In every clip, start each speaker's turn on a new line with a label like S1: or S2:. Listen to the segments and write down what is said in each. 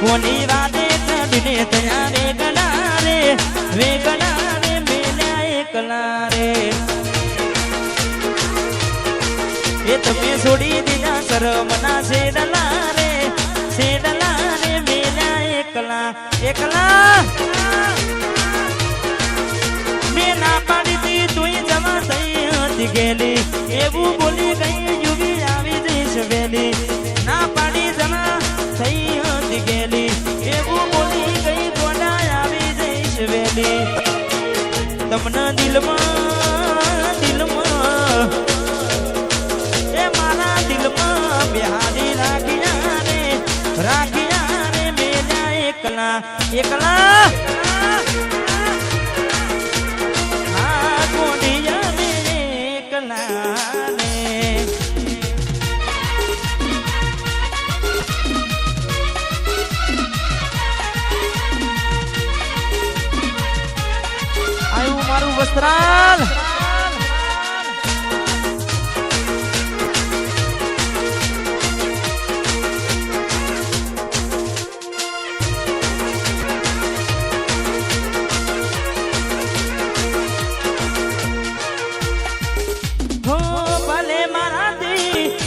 S1: કોની વાદે ચડીને ત્યાં વેગણા રે મેલ્યા એકલા રે એ તમે છોડી દીધા શરમના શેડલા રે મેલ્યા એકલા મેં ના પાડી દી તુંય જવા થઈ હતી ગેલી એવું બોલી ગઈ યુવી આવી જઈશ વેલી ના પાડી જવા થઈ હતી ગેલી એવું બોલી ગઈ ગોડા આવી જઈશ વેલી તમને દિલમાં એ મારા દિલમાં બિહારી રાખ્યા રે મેલ્યા એકલા હા ગોડિયા રે એકલા રે આયું મારું વસ્ત્રાલ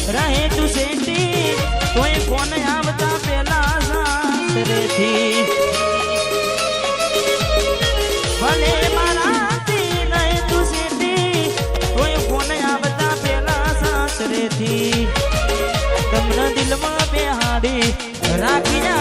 S1: રહે તું સેટી તોય ફોન આવતા પેલા સાસરેથી ભલે મારાથી રહે તું સેટી તોય ફોન આવતા પેલા સાસરેથી તમને દિલમાં બેહાડી રાખ્યા